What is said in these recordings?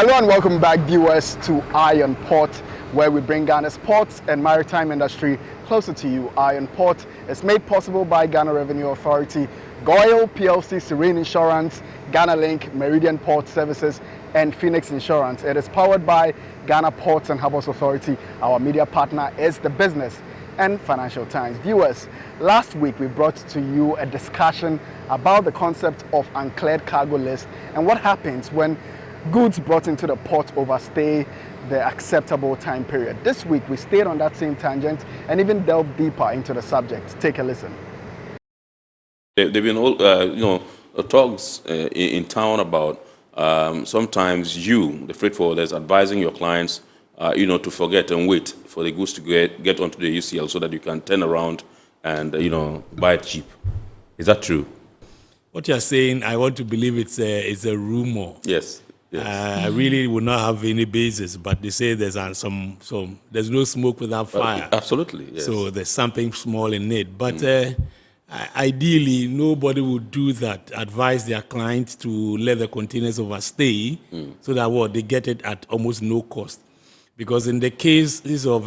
Hello and welcome back, viewers, to Iron Port, where we bring Ghana's ports and maritime industry closer to you. Iron Port is made possible by Ghana Revenue Authority, Goyle PLC, Serene Insurance, Ghana Link, Meridian Port Services, and Phoenix Insurance. It is powered by Ghana Ports and Harbours Authority. Our media partner is the Business and Financial Times. Viewers, last week we brought to you a discussion about the concept of uncleared cargo list and what happens when goods brought into the port overstay the acceptable time period. This week we stayed on that same tangent and even delved deeper into the subject. Take a listen. There've been talks in town about sometimes the freight forwarders, advising your clients, to forget and wait for the goods to get onto the UCL so that you can turn around and buy it cheap. Is that true? What you're saying, I want to believe it's a rumor. Yes. Yes. I really would not have any basis, but they say there's there's no smoke without fire. Absolutely. Yes. So there's something small in it. But ideally, nobody would do that. Advise their clients to let the containers overstay so that they get it at almost no cost. Because in the case of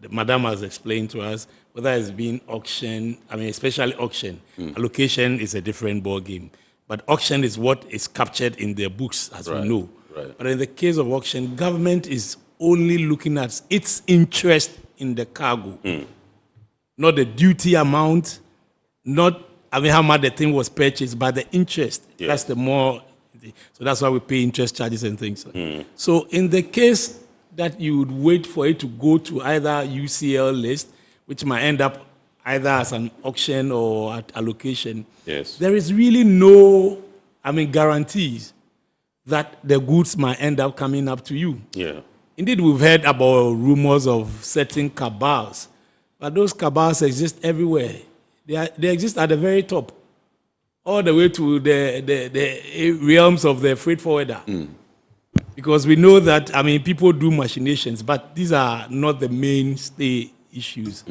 Madam has explained to us, whether it's been auction, especially auction, allocation is a different ball game. But auction is what is captured in their books, as we know. Right. But in the case of auction, government is only looking at its interest in the cargo, not the duty amount, not how much the thing was purchased, but the interest. Yeah. That's the more. So that's why we pay interest charges and things. So in the case that you would wait for it to go to either UCL list, which might end up either as an auction or at allocation, yes, there is really no, guarantees that the goods might end up coming up to you. Yeah. Indeed, we've heard about rumors of certain cabals, but those cabals exist everywhere. They exist at the very top, all the way to the realms of the freight forwarder. Because we know that, people do machinations, but these are not the mainstay issues.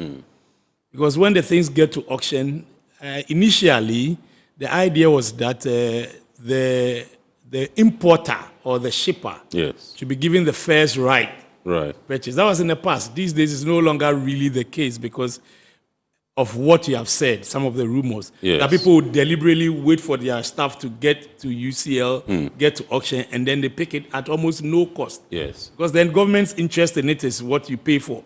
Because when the things get to auction, initially, the idea was that the importer or the shipper should be given the first right purchase. That was in the past. These days, it's no longer really the case because of what you have said, some of the rumors, that people would deliberately wait for their stuff to get to UCL, get to auction, and then they pick it at almost no cost. Yes. Because then government's interest in it is what you pay for,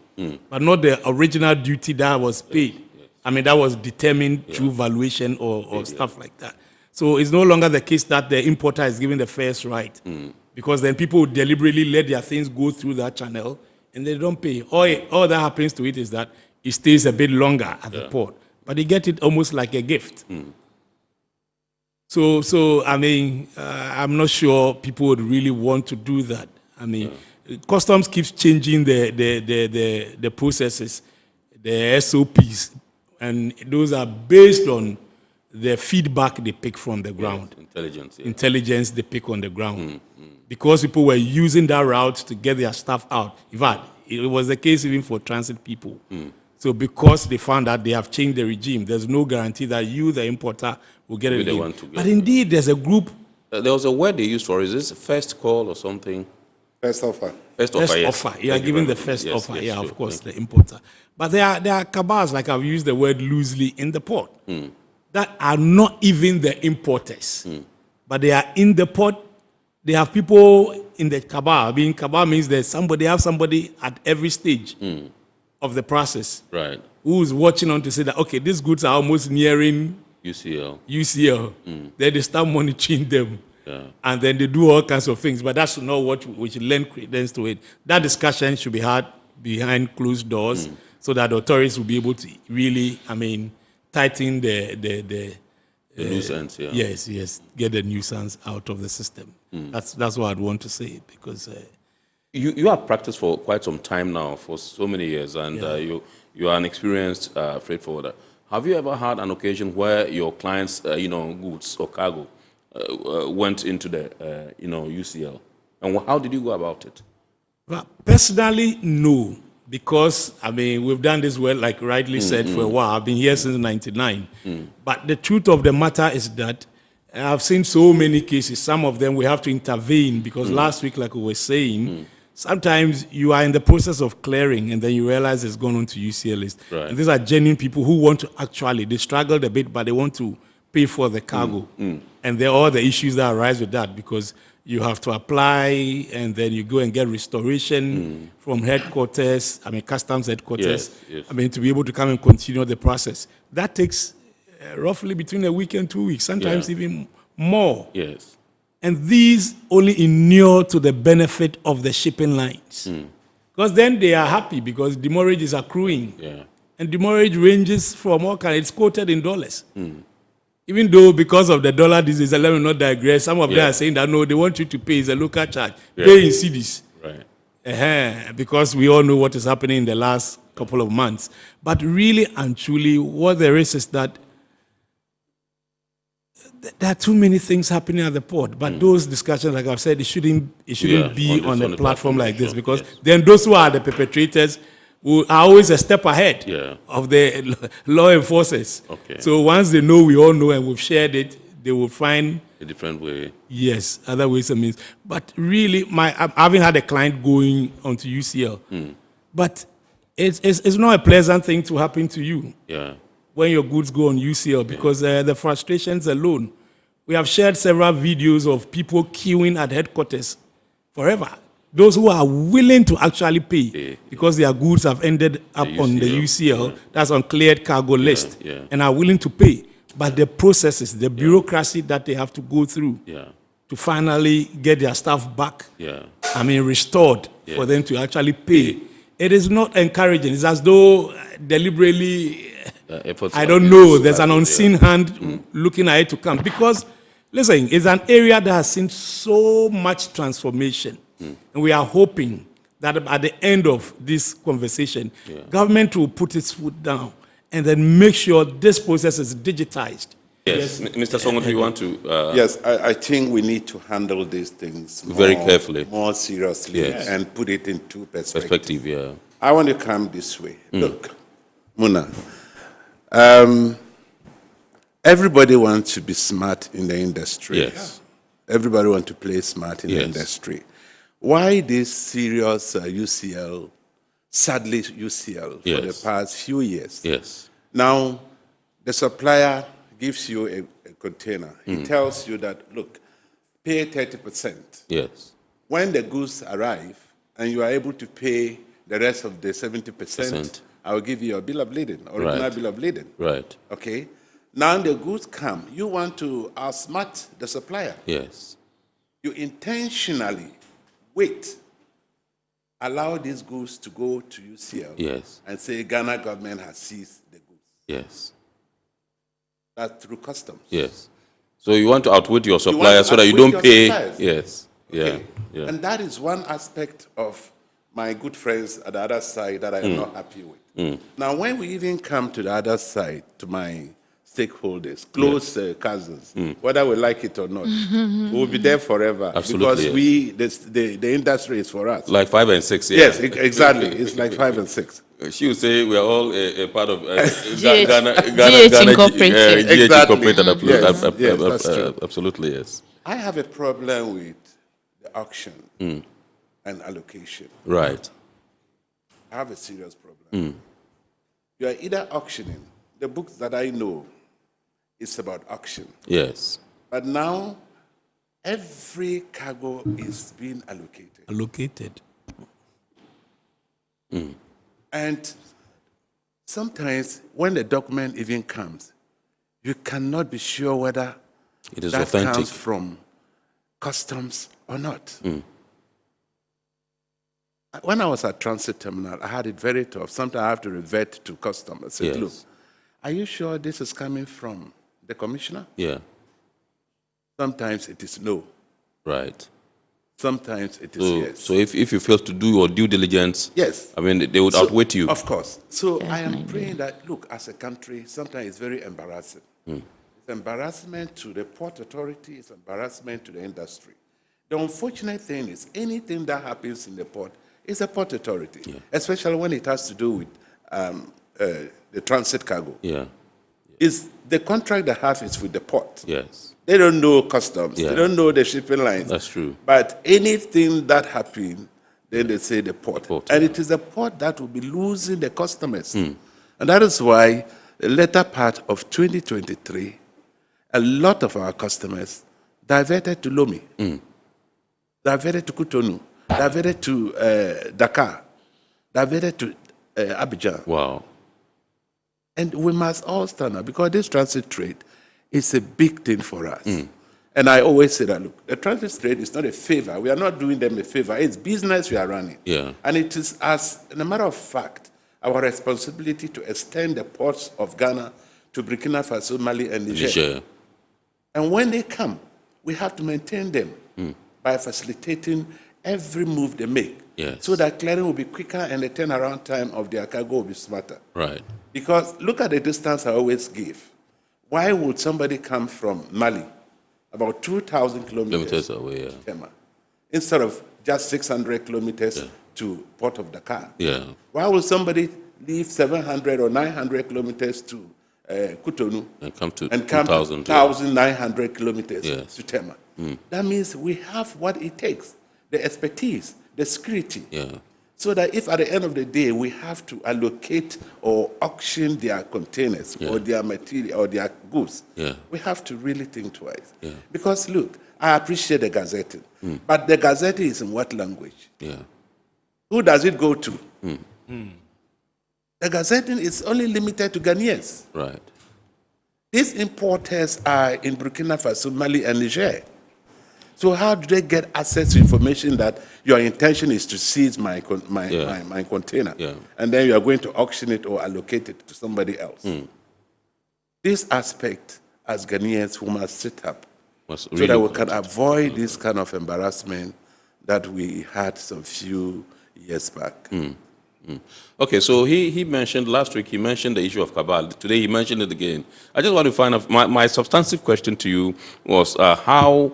but not the original duty that was paid. Yes. That was determined through valuation or stuff like that. So it's no longer the case that the importer is given the first right, because then people would deliberately let their things go through that channel, and they don't pay. All that happens to it is that it stays a bit longer at the port, but they get it almost like a gift. So I'm not sure people would really want to do that. Customs keeps changing the processes, the SOPs, and those are based on the feedback they pick from the ground. Intelligence they pick on the ground. Because people were using that route to get their stuff out. In fact, it was the case even for transit people. So because they found that they have changed the regime, there's no guarantee that you, the importer, will get it. But indeed, there's a group. There was a word they used for it. Is this first call or something? First offer. First offer, yes. Offer. You are giving the first offer. Yes, sure. Of course, the importer. But there are cabals, like I've used the word loosely, in the port that are not even the importers, but they are in the port. They have people in the cabal. Cabal means they have somebody at every stage of the process, right, who's watching on to say that, okay, these goods are almost nearing UCL. Then they start monitoring them. And then they do all kinds of things, but that's not what we should lend credence to it. That discussion should be had behind closed doors so that the authorities will be able to really, tighten the loose ends, Yes, get the nuisance out of the system. That's what I'd want to say, because you have practiced for quite some time now, for so many years, and you are an experienced freight forwarder. Have you ever had an occasion where your clients, goods or cargo went into the UCL, and how did you go about it? Well, personally, no. Because, we've done this well, like rightly said, for a while. I've been here since '99. But the truth of the matter is that And I've seen so many cases. Some of them we have to intervene because last week, like we were saying, sometimes you are in the process of clearing and then you realize it's gone on to UCL list. Right. And these are genuine people who want to they struggled a bit, but they want to pay for the cargo. And there are all the issues that arise with that because you have to apply and then you go and get restoration from headquarters, customs headquarters, Yes. to be able to come and continue the process. That takes roughly between a week and 2 weeks, sometimes even more. Yes. And these only inure to the benefit of the shipping lines. Because then they are happy because demurrage is accruing. Yeah. And demurrage ranges from all kinds, it's quoted in dollars. Even though because of the dollar, this is let me not digress, some of them are saying that no, they want you to pay, it's a local charge. Pay in cedis. Right. Because we all know what is happening in the last couple of months. But really and truly, what there is that there are too many things happening at the port. But those discussions, like I've said, it shouldn't be on a platform like this because then those who are the perpetrators are always a step ahead of the law enforcers. Okay. So once they know, we all know, and we've shared it, they will find a different way. Yes, other ways and means. But really, I haven't had a client going onto UCL. But it's not a pleasant thing to happen to you. Yeah. When your goods go on UCL because the frustrations alone. We have shared several videos of people queuing at headquarters forever. Those who are willing to actually pay because their goods have ended up on the UCL, that's on cleared cargo list, and are willing to pay. But the processes, the bureaucracy that they have to go through to finally get their stuff back, restored for them to actually pay. It is not encouraging. It's as though deliberately, I don't know, there's an unseen hand looking at it to come. Because, listen, it's an area that has seen so much transformation. And we are hoping that at the end of this conversation, government will put its foot down and then make sure this process is digitized. Yes. Mr. Songo, do you want to? Yes, I think we need to handle these things very carefully, more seriously, and put it into perspective. I want to come this way. Look, Muna, everybody wants to be smart in the industry. Yes. Everybody wants to play smart in the industry. Why this serious UCL, sadly UCL, for the past few years? Yes. Now, the supplier gives you a container. He tells you that, look, pay 30%. Yes. When the goods arrive and you are able to pay the rest of the 70%, I will give you a bill of lading, original bill of lading. Right. Okay? Now the goods come. You want to outsmart the supplier. Yes. You intentionally wait, allow these goods to go to UCL and say Ghana government has seized the goods. Yes. That's through customs. Yes. So you want to outwit your supplier so that you don't pay. Suppliers. Yes. Okay. And that is one aspect of my good friends at the other side that I am not happy with. Now, when we even come to the other side, to my stakeholders, close cousins, whether we like it or not, we'll be there forever. Absolutely, because the industry is for us. Like 5 and 6, Yes, exactly. It's like 5 and 6. She would say we are all a part of Ghana Incorporated. Exactly. Yes, that's true. Absolutely, yes. I have a problem with the auction and allocation. Right. I have a serious problem. You are either auctioning. The books that I know is about auction. Yes. But now, every cargo is being allocated. And sometimes when the document even comes, you cannot be sure whether it is that authentic. Comes from customs or not. When I was at Transit Terminal, I had it very tough. Sometimes I have to revert to customs. I said, look, are you sure this is coming from the commissioner? Yeah. Sometimes it is no. Right. Sometimes it is yes. So if you fail to do your due diligence, they would outwit you. Of course. So I am praying that, look, as a country, sometimes it's very embarrassing. It's embarrassment to the Port Authority, it's embarrassment to the industry. The unfortunate thing is anything that happens in the port is a Port Authority, especially when it has to do with the transit cargo. Yeah. Is the contract they have is with the port. port. Yes. They don't know customs. Yeah. They don't know the shipping lines. That's true. But anything that happens, then they say the port. port, And yeah. it is the port that will be losing the customers. And that is why the latter part of 2023, a lot of our customers diverted to Lomé, diverted to Cotonou, diverted to Dakar, diverted to Abidjan. Wow. And we must all stand up because this transit trade is a big thing for us. And I always say that, look, the transit trade is not a favor. We are not doing them a favor. It's business we are running. Yeah. And it is, as a matter of fact, our responsibility to extend the ports of Ghana to Burkina Faso, Mali, and Niger. And when they come, we have to maintain them by facilitating every move they make. Yes. So that clearing will be quicker and the turnaround time of their cargo will be smarter. Right. Because look at the distance I always give. Why would somebody come from Mali, about 2,000 kilometers away, yeah. Tema, instead of just 600 kilometers to Port of Dakar? Yeah. Why would somebody leave 700 or 900 kilometers to Cotonou And come to and come 2,000, 1,900 kilometers Yes. to Tema? That means we have what it takes, the expertise, the security. Yeah. So that if at the end of the day we have to allocate or auction their containers or their material or their goods, we have to really think twice. Because look, I appreciate the gazetting, but the gazette is in what language? Yeah. Who does it go to? The gazetting is only limited to Ghanaians. Right. These importers are in Burkina Faso, Mali, and Niger. So how do they get access to information that your intention is to seize my container, and then you are going to auction it or allocate it to somebody else? This aspect, as Ghanaians, we must sit up so that we can avoid this kind of embarrassment that we had some few years back. Okay, so he mentioned last week, he mentioned the issue of cabal. Today he mentioned it again. I just want to find out, my substantive question to you was how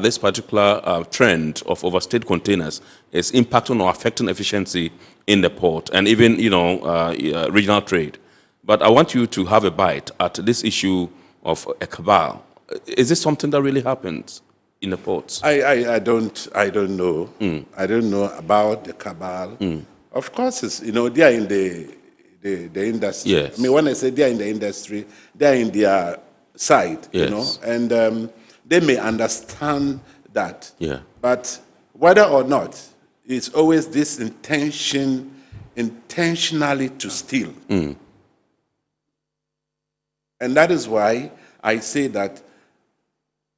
this particular trend of overstayed containers is impacting or affecting efficiency in the port and even, regional trade. But I want you to have a bite at this issue of a cabal. Is this something that really happens in the ports? I don't know. I don't know about the cabal. Of course, it's, they are in the industry. Yes. I mean, when I say they are in the industry, they are in their side, Yes. and they may understand that. Yeah. But whether or not, it's always this intentionally to steal. And that is why I say that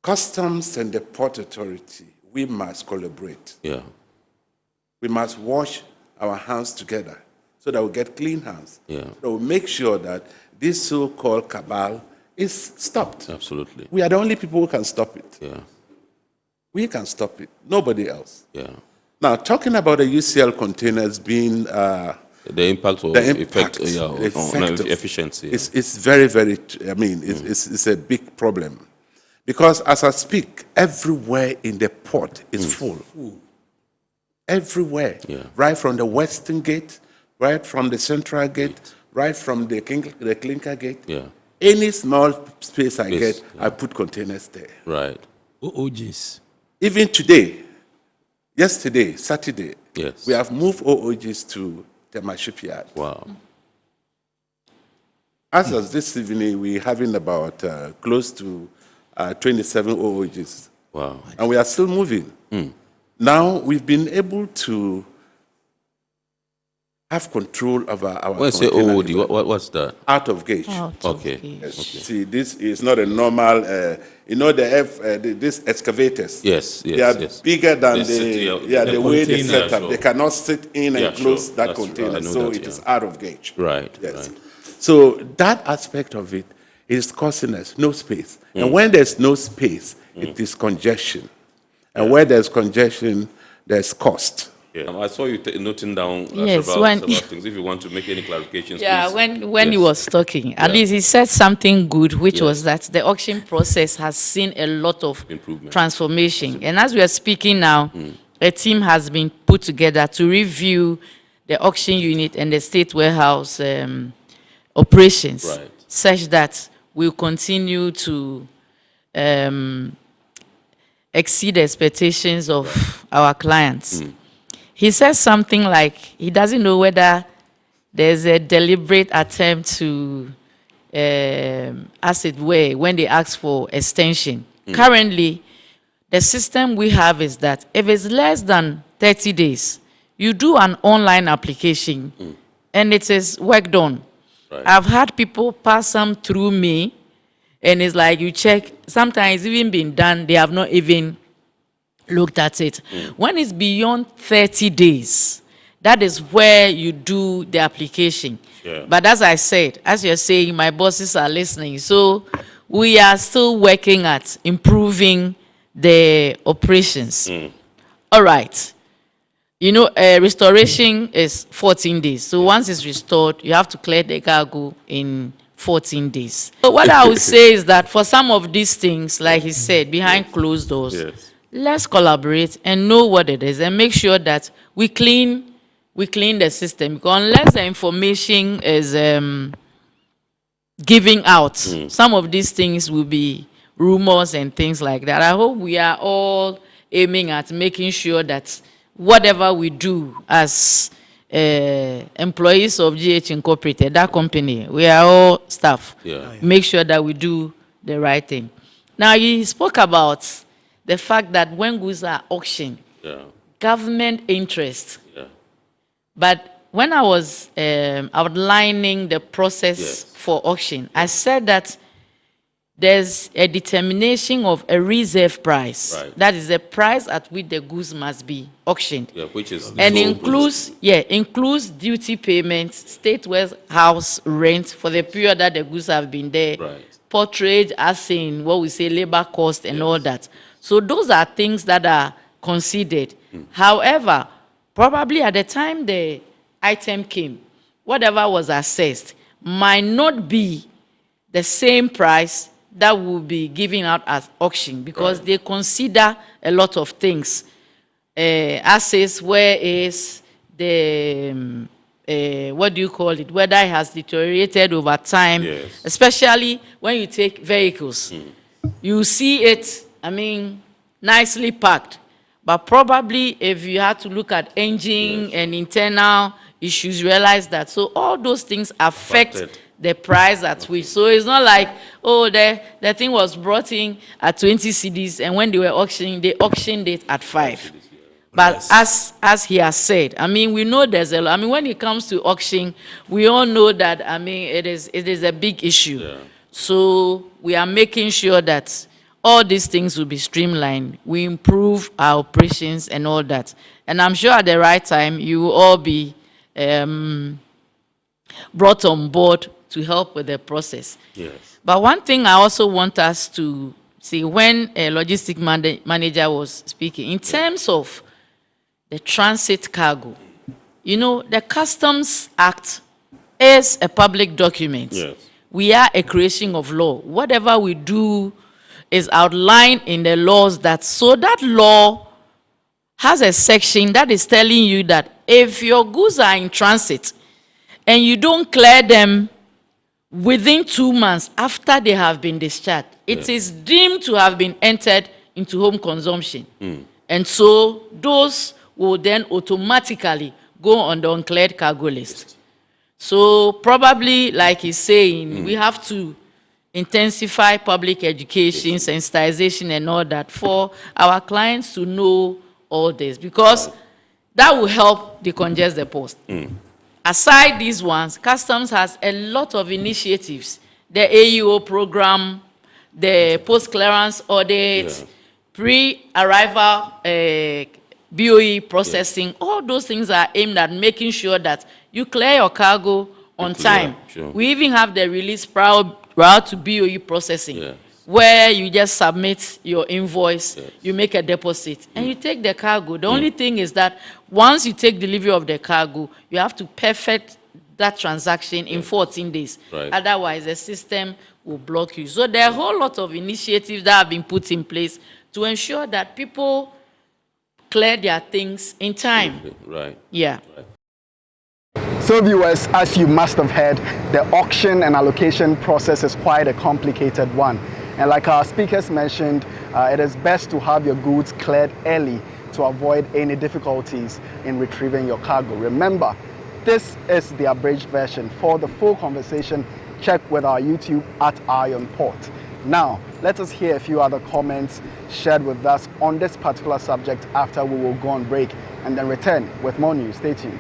customs and the port authority, we must collaborate. Yeah. We must wash our hands together so that we get clean hands. Yeah. So we make sure that this so-called cabal is stopped. Absolutely. We are the only people who can stop it. Yeah. We can stop it. Nobody else. Yeah. Now, talking about the UCL containers being The impact or effect on efficiency. It's very, very, it's a big problem. Because as I speak, everywhere in the port is full. Everywhere. Yeah. Right from the Western Gate, right from the Central Gate, right from the Clinker Gate. Yeah. Any small space I get, I put containers there. Right. OOGs. Even today, yesterday, Saturday, Yes. we have moved OOGs to Tema shipyard. Wow. As of this evening, we're having about close to 27 OOGs. Wow. And we are still moving. Now, we've been able to have control over our When you say OOD, what's that? out of gauge. Okay. Yes. See, this is not a normal, these excavators. Yes, yes, They are yes. bigger than They sit here, the way they container, set up. sure. They cannot sit in and Yeah, close sure. that That's true. container, I know so that, it is yeah. out of gauge. Right, Yes. right. So that aspect of it is causing us no space. And when there's no space, it is congestion. And where there's congestion, there's cost. Yeah. I saw you noting down Yes, several things. If you want to make any clarifications, Yeah, please. when he Yes. was talking, at Yeah. least he said something good, which Yes. was that the auction process has seen a lot of Improvement. transformation. And as we are speaking now, a team has been put together to review the auction unit and the state warehouse operations, Right. such that we'll continue to exceed expectations of our clients. He says something like he doesn't know whether there's a deliberate attempt to, as it were, when they ask for extension. Currently, the system we have is that if it's less than 30 days, you do an online application and it is work done. Right. I've had people pass some through me, and it's like you check, sometimes even been done, they have not even looked at it. When it's beyond 30 days, that is where you do the application. Yeah. But as I said, as you're saying, my bosses are listening. So we are still working at improving the operations. All right. You know, restoration is 14 days. So once it's restored, you have to clear the cargo in 14 days. So what I would say is that for some of these things, like he said, behind closed doors, let's collaborate and know what it is and make sure that we clean the system. Because unless the information is giving out, some of these things will be rumors and things like that. I hope we are all aiming at making sure that whatever we do as employees of GH Incorporated, that company, we are all staff. Make sure that we do the right thing. Now, he spoke about the fact that when goods are auctioned, government interest. But when I was outlining the process for auction, I said that there's a determination of a reserve price. That is the price at which the goods must be auctioned. Which is and includes duty payments, state warehouse rent for the period that the goods have been there, portrayed as in what we say labor cost and all that. So those are things that are considered. However, probably at the time the item came, whatever was assessed might not be the same price that will be given out as auction, because they consider a lot of things. Assets, where is the, what do you call it, whether it has deteriorated over time, especially when you take vehicles. You see it, I mean, nicely packed, but probably if you had to look at engine and internal issues, realize that. So all those things affect the price at which. So it's not like, oh, the thing was brought in at 20 cedis, and when they were auctioning, they auctioned it at 5. But as he has said, I mean, we know there's a lot. I mean, when it comes to auction, we all know that, I mean, it is a big issue. So we are making sure that all these things will be streamlined. We improve our operations and all that. And I'm sure at the right time, you will all be brought on board to help with the process. But one thing I also want us to see, when a logistic manager was speaking, in terms of the transit cargo, you know, the Customs Act is a public document. We are a creation of law. Whatever we do is outlined in the laws, that so that law has a section that is telling you that if your goods are in transit and you don't clear them within 2 months after they have been discharged, it is deemed to have been entered into home consumption. And so those will then automatically go on the uncleared cargo list. So probably, like he's saying, we have to intensify public education, sensitization and all that for our clients to know all this, because that will help decongest the post. Aside these ones, Customs has a lot of initiatives. The AEO program, the post-clearance audit, pre-arrival BOE processing, all those things are aimed at making sure that you clear your cargo on time. We even have the release prior to BOE processing, where you just submit your invoice, you make a deposit, and you take the cargo. The only thing is that once you take delivery of the cargo, you have to perfect that transaction in 14 days. Otherwise, the system will block you. So there are a whole lot of initiatives that have been put in place to ensure that people clear their things in time. So viewers, as you must have heard, the auction and allocation process is quite a complicated one. And like our speakers mentioned, it is best to have your goods cleared early to avoid any difficulties in retrieving your cargo. Remember, this is the abridged version. For the full conversation, check with our YouTube at Iron Port. Now, let us hear a few other comments shared with us on this particular subject after we will go on break and then return with more news. Stay tuned.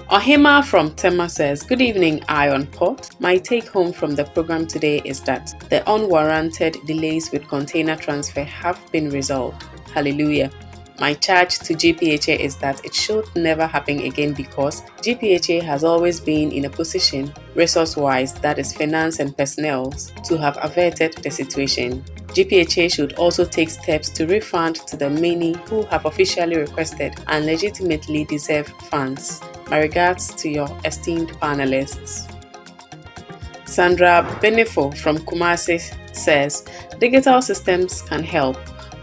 Ohima from Tema says, good evening, Iron Port. My take home from the program today is that the unwarranted delays with container transfer have been resolved. Hallelujah. My charge to GPHA is that it should never happen again because GPHA has always been in a position, resource-wise, that is finance and personnel, to have averted the situation. GPHA should also take steps to refund to the many who have officially requested and legitimately deserve funds. My regards to your esteemed panelists. Sandra Benefo from Kumasi says, digital systems can help,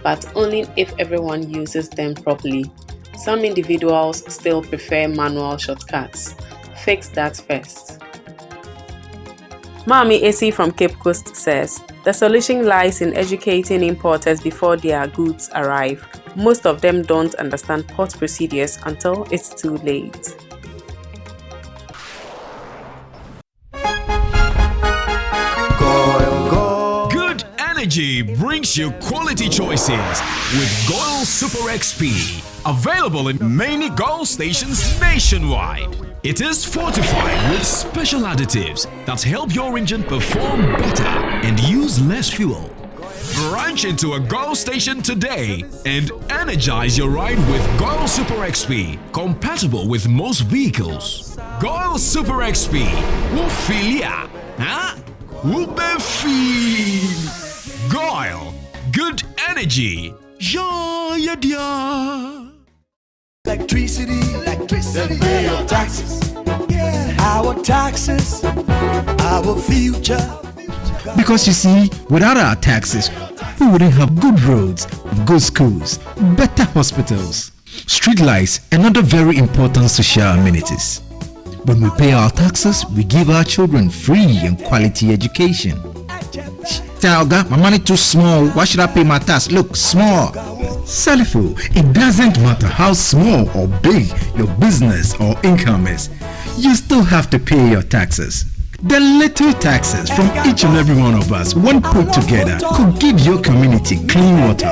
but only if everyone uses them properly. Some individuals still prefer manual shortcuts. Fix that first. Mami AC from Cape Coast says, the solution lies in educating importers before their goods arrive. Most of them don't understand port procedures until it's too late. Good energy brings you quality choices with Goil Super XP. Available in many Goil stations nationwide. It is fortified with special additives that help your engine perform better and use less fuel. Branch into a Goil station today and energize your ride with Goil Super XP, compatible with most vehicles. Goil Super XP will fill ya, huh? Will be feel. Goil, good energy. Yeah, yeah, yeah. Electricity, then pay your taxes. Yeah. Our taxes, our future. Because you see, without our taxes, we wouldn't have good roads, good schools, better hospitals, street lights, and other very important social amenities. When we pay our taxes, we give our children free and quality education. Talga, my money too small. Why should I pay my tax? Look, small. Salifo, it doesn't matter how small or big your business or income is. You still have to pay your taxes. The little taxes from each and every one of us, when put together, could give your community clean water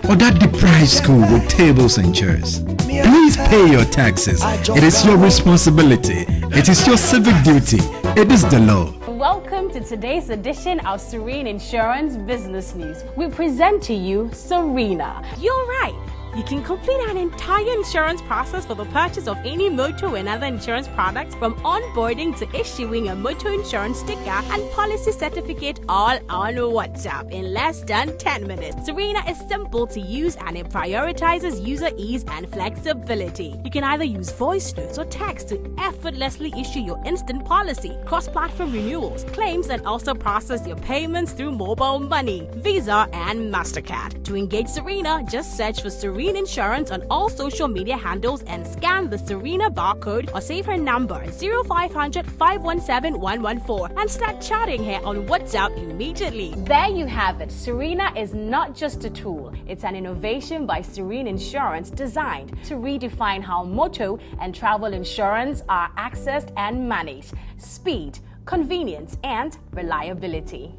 or that deprived school with tables and chairs. Please pay your taxes. It is your responsibility. It is your civic duty. It is the law. Welcome to today's edition of Serene Insurance Business News. We present to you Serena. You're right. You can complete an entire insurance process for the purchase of any motor and other insurance products, from onboarding to issuing a motor insurance sticker and policy certificate, all on WhatsApp in less than 10 minutes. Serena is simple to use and it prioritizes user ease and flexibility. You can either use voice notes or text to effortlessly issue your instant policy, cross-platform renewals, claims, and also process your payments through mobile money, Visa, and MasterCard. To engage Serena, just search for Serena Insurance on all social media handles and scan the Serena barcode or save her number 0500 517 114 and start chatting her on WhatsApp immediately. There you have it. Serena is not just a tool, it's an innovation by Serene Insurance designed to redefine how motor and travel insurance are accessed and managed. Speed, convenience, and reliability.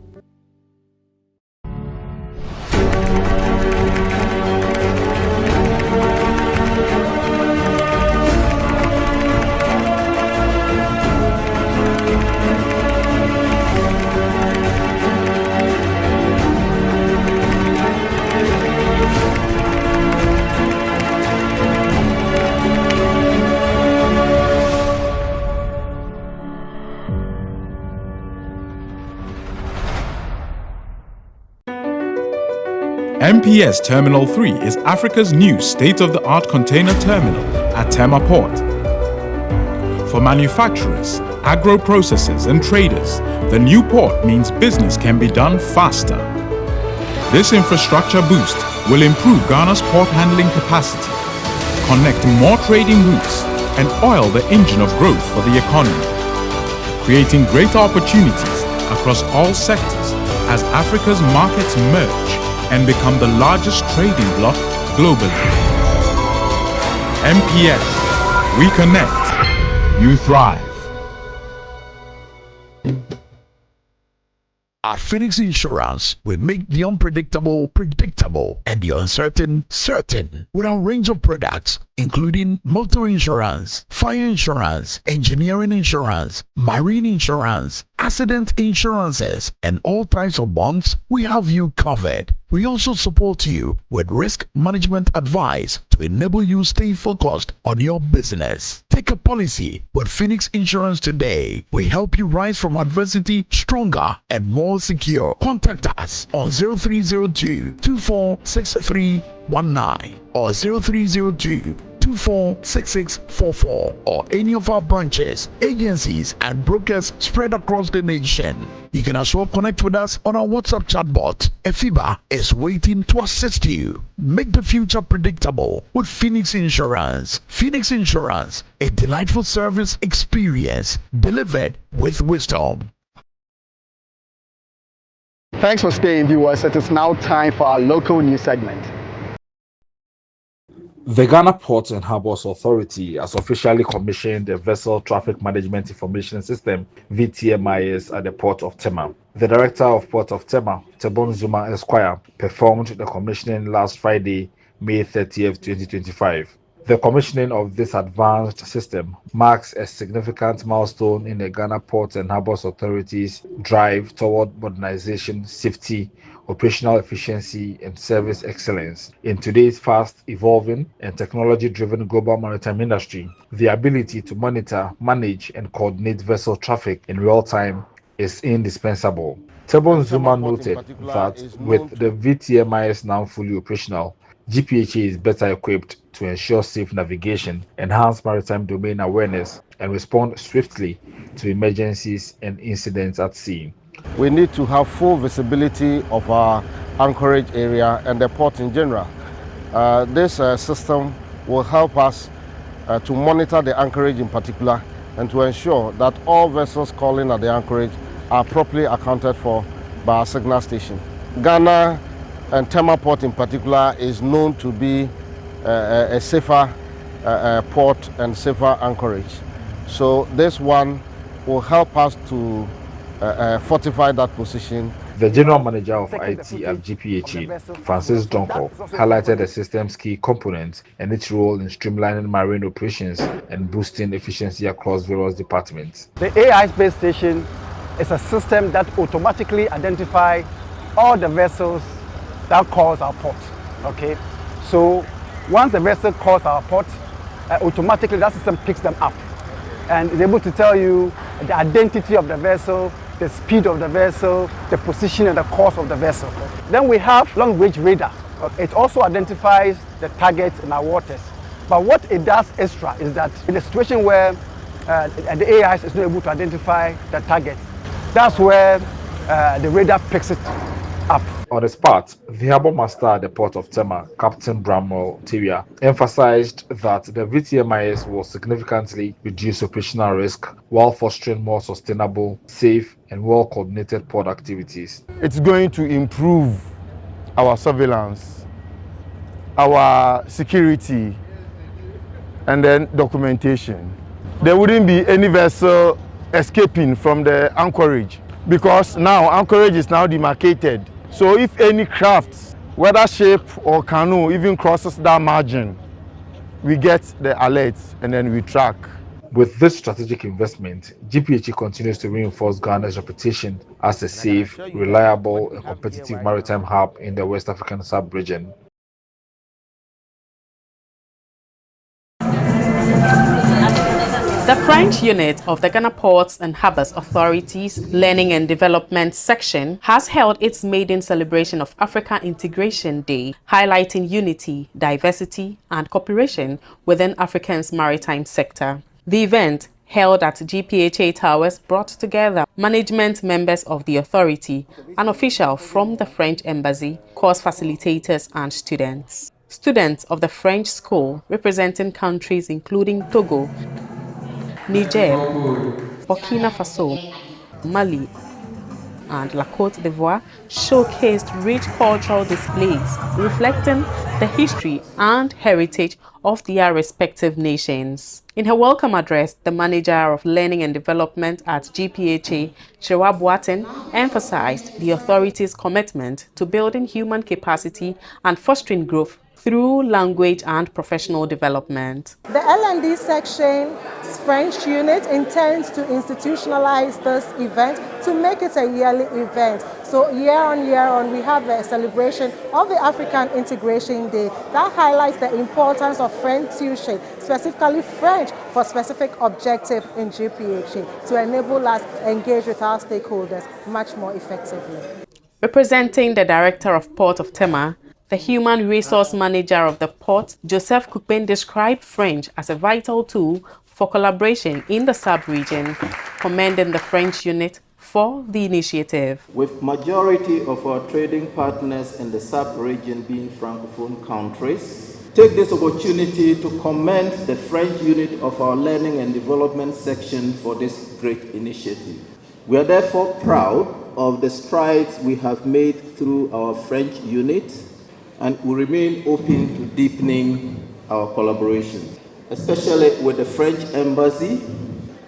MPS Terminal 3 is Africa's new state-of-the-art container terminal at Tema Port. For manufacturers, agro-processors and traders, the new port means business can be done faster. This infrastructure boost will improve Ghana's port handling capacity, connect more trading routes, and oil the engine of growth for the economy, creating greater opportunities across all sectors as Africa's markets merge and become the largest trading bloc globally. MPS, we connect, you thrive. At Phoenix Insurance, we make the unpredictable predictable and the uncertain certain with our range of products, including motor insurance, fire insurance, engineering insurance, marine insurance, accident insurances, and all types of bonds. We have you covered. We also support you with risk management advice to enable you stay focused on your business. Take a policy with Phoenix Insurance today. We help you rise from adversity stronger and more secure. Contact us on 0302 246319 or 0302 246644 or any of our branches, agencies, and brokers spread across the nation. You can as well connect with us on our WhatsApp chatbot. Efiba is waiting to assist you. Make the future predictable with Phoenix Insurance. Phoenix Insurance, a delightful service experience delivered with wisdom. Thanks for staying, viewers. It is now time for our local news segment. The Ghana Ports and Harbours Authority has officially commissioned the Vessel Traffic Management Information System (VTMIS) at the Port of Tema. The Director of Port of Tema, Tebon Zuma Esquire, performed the commissioning last Friday, May 30th, 2025. The commissioning of this advanced system marks a significant milestone in the Ghana Ports and Harbours Authority's drive toward modernization, safety, operational efficiency, and service excellence. In today's fast evolving and technology-driven global maritime industry, the ability to monitor, manage, and coordinate vessel traffic in real time is indispensable. Tebon Zuma noted that with the VTMIS now fully operational, GPHA is better equipped to ensure safe navigation, enhance maritime domain awareness, and respond swiftly to emergencies and incidents at sea. We need to have full visibility of our anchorage area and the port in general. This system will help us to monitor the anchorage in particular and to ensure that all vessels calling at the anchorage are properly accounted for by our signal station. Ghana and Tema port in particular is known to be a safer port and safer anchorage. So this one will help us to fortify that position. The General Manager of IT at GPHA, Francis Donko, highlighted the system's key components and its role in streamlining marine operations and boosting efficiency across various departments. The AI space station is a system that automatically identifies all the vessels that calls our port. Okay, so once the vessel calls our port, automatically that system picks them up and is able to tell you the identity of the vessel, the speed of the vessel, the position and the course of the vessel. Then we have long-range radar. It also identifies the targets in our waters. But what it does extra is that in a situation where the AI is not able to identify the target, that's where the radar picks it up. On his part, the harbour master at the Port of Tema, Captain Bramwell Tiria, emphasized that the VTMIS will significantly reduce operational risk while fostering more sustainable, safe, and well-coordinated port activities. It's going to improve our surveillance, our security, and then documentation. There wouldn't be any vessel escaping from the anchorage because now anchorage is now demarcated. So if any craft, whether ship or canoe, even crosses that margin, we get the alerts and then we track. With this strategic investment, GPHA continues to reinforce Ghana's reputation as a safe, reliable, and competitive maritime hub in the West African sub-region. The French unit of the Ghana Ports and Harbours Authority's Learning and Development section has held its maiden celebration of Africa Integration Day, highlighting unity, diversity, and cooperation within Africa's maritime sector. The event, held at GPHA Towers, brought together management members of the authority, an official from the French Embassy, course facilitators, and students. Students of the French school representing countries including Togo, Niger, Burkina Faso, Mali, and La Côte d'Ivoire showcased rich cultural displays reflecting the history and heritage of their respective nations. In her welcome address, the manager of learning and development at GPHA, Shewa Boaten, emphasized the authority's commitment to building human capacity and fostering growth through language and professional development. The L&D section's French unit intends to institutionalize this event to make it a yearly event. So year on, we have a celebration of the African Integration Day that highlights the importance of French tuition, specifically French for specific objective in GPHA, to enable us engage with our stakeholders much more effectively. Representing the Director of Port of Tema, the Human Resource Manager of the port, Joseph Coupin, described French as a vital tool for collaboration in the sub-region, commending the French unit for the initiative. With majority of our trading partners in the sub-region being Francophone countries, take this opportunity to commend the French unit of our Learning and Development section for this great initiative. We are therefore proud of the strides we have made through our French unit, and we remain open to deepening our collaboration, especially with the French Embassy,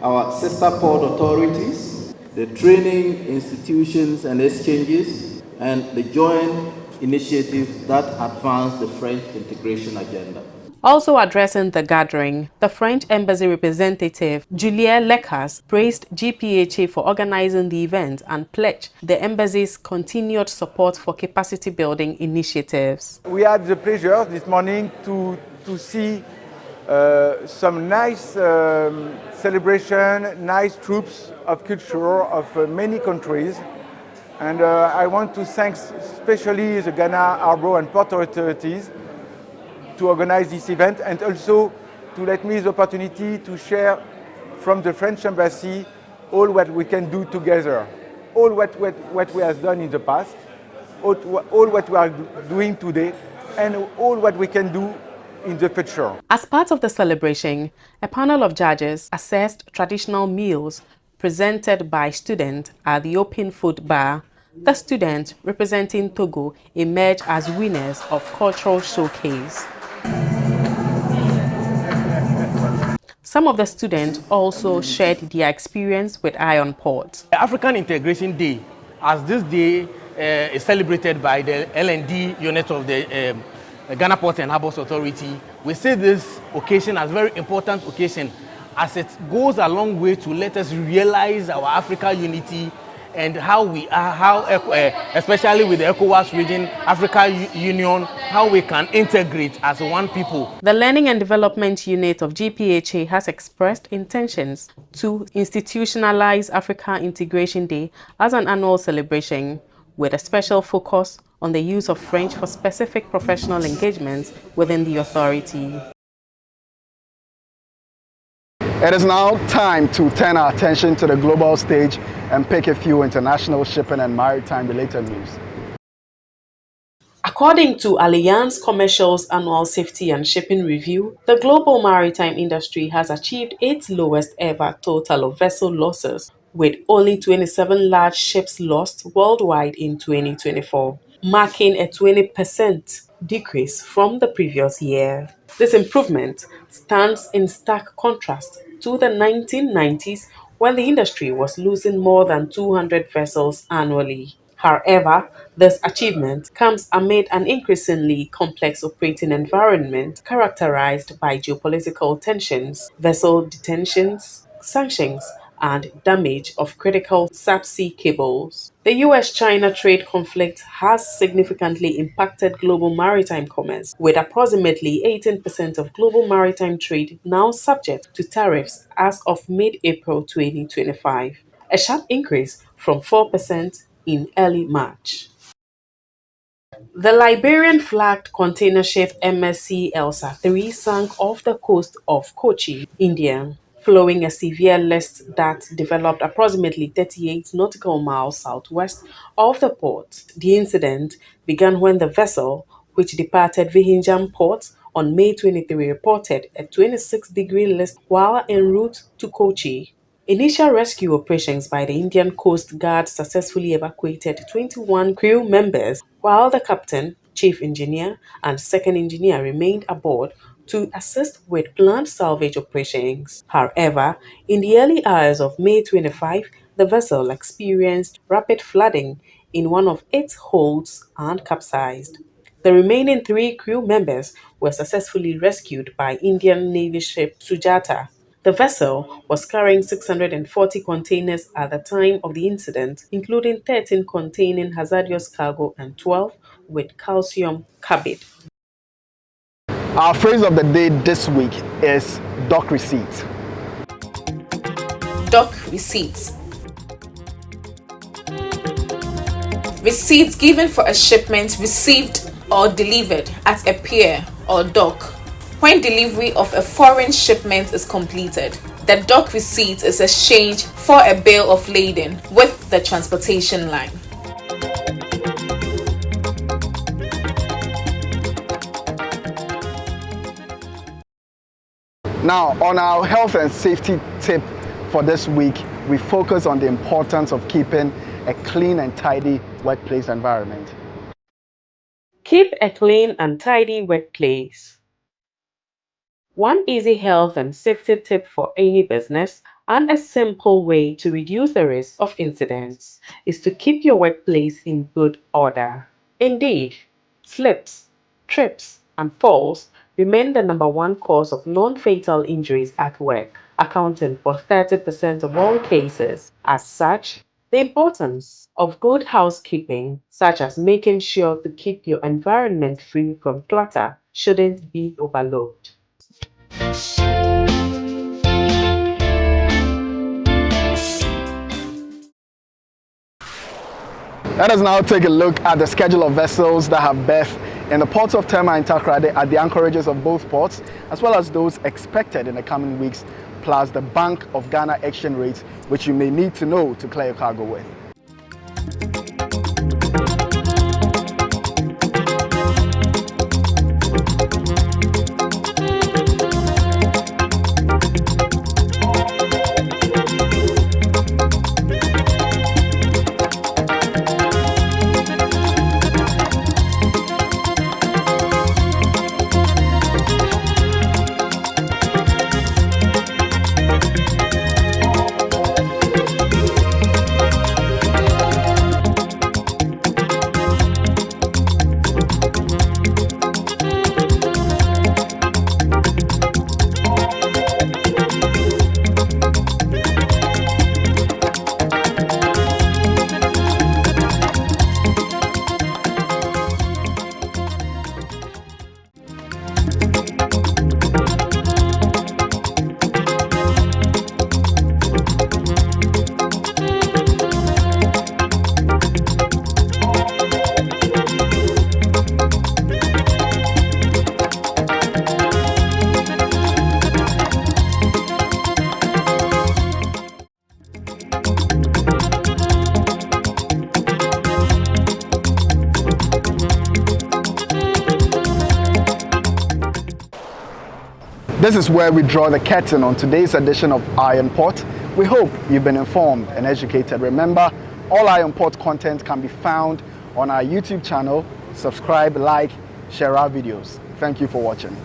our sister port authorities, the training institutions and exchanges, and the joint initiatives that advance the French integration agenda. Also addressing the gathering, the French Embassy representative, Julien Lecas, praised GPHA for organizing the event and pledged the Embassy's continued support for capacity building initiatives. We had the pleasure this morning to see some nice celebration, nice troops of culture of many countries. And I want to thank especially the Ghana Harbour and Port authorities to organize this event, and also to let me the opportunity to share from the French Embassy all what we can do together, all what we have done in the past, all what we are doing today, and all what we can do in the future. As part of the celebration, a panel of judges assessed traditional meals presented by students at the open food bar. The students representing Togo emerged as winners of cultural showcase. Some of the students also shared their experience with Iron Port. The African Integration Day, as this day is celebrated by the L&D unit of the Ghana Ports and Harbours Authority, we see this occasion as a very important occasion, as it goes a long way to let us realize our Africa unity and how we are, especially with the ECOWAS region, Africa Union, how we can integrate as one people. The Learning and Development Unit of GPHA has expressed intentions to institutionalize Africa Integration Day as an annual celebration, with a special focus on the use of French for specific professional engagements within the authority. It is now time to turn our attention to the global stage and pick a few international shipping and maritime related news. According to Allianz Commercial's annual safety and shipping review, the global maritime industry has achieved its lowest ever total of vessel losses, with only 27 large ships lost worldwide in 2024, marking a 20% decrease from the previous year. This improvement stands in stark contrast to the 1990s, when the industry was losing more than 200 vessels annually. However, this achievement comes amid an increasingly complex operating environment characterized by geopolitical tensions, vessel detentions, sanctions, and damage of critical subsea cables. The US-China trade conflict has significantly impacted global maritime commerce, with approximately 18% of global maritime trade now subject to tariffs as of mid-April 2025, a sharp increase from 4% in early March. The Liberian-flagged container ship MSC Elsa III sank off the coast of Kochi, India, following a severe list that developed approximately 38 nautical miles southwest of the port. The incident began when the vessel, which departed Vihinjam port on May 23, reported a 26-degree list while en route to Kochi. Initial rescue operations by the Indian Coast Guard successfully evacuated 21 crew members, while the captain, chief engineer, and second engineer remained aboard to assist with planned salvage operations. However, in the early hours of May 25, the vessel experienced rapid flooding in one of its holds and capsized. The remaining 3 crew members were successfully rescued by Indian Navy ship Sujata. The vessel was carrying 640 containers at the time of the incident, including 13 containing hazardous cargo and 12 with calcium carbide. Our phrase of the day this week is dock receipts. Dock receipts. Receipts given for a shipment received or delivered at a pier or dock. When delivery of a foreign shipment is completed, the dock receipt is exchanged for a bill of lading with the transportation line. Now, on our health and safety tip for this week, we focus on the importance of keeping a clean and tidy workplace environment. Keep a clean and tidy workplace. One easy health and safety tip for any business and a simple way to reduce the risk of incidents is to keep your workplace in good order. Indeed, slips, trips, and falls remain the #1 cause of non-fatal injuries at work, accounting for 30% of all cases. As such, the importance of good housekeeping, such as making sure to keep your environment free from clutter, shouldn't be overlooked. Let us now take a look at the schedule of vessels that have berth in the ports of Tema and Takoradi at the anchorages of both ports, as well as those expected in the coming weeks, plus the Bank of Ghana exchange rates, which you may need to know to clear your cargo with. This is where we draw the curtain on today's edition of Iron Pot. We hope you've been informed and educated. Remember, all Iron Pot content can be found on our YouTube channel. Subscribe, like, share our videos. Thank you for watching.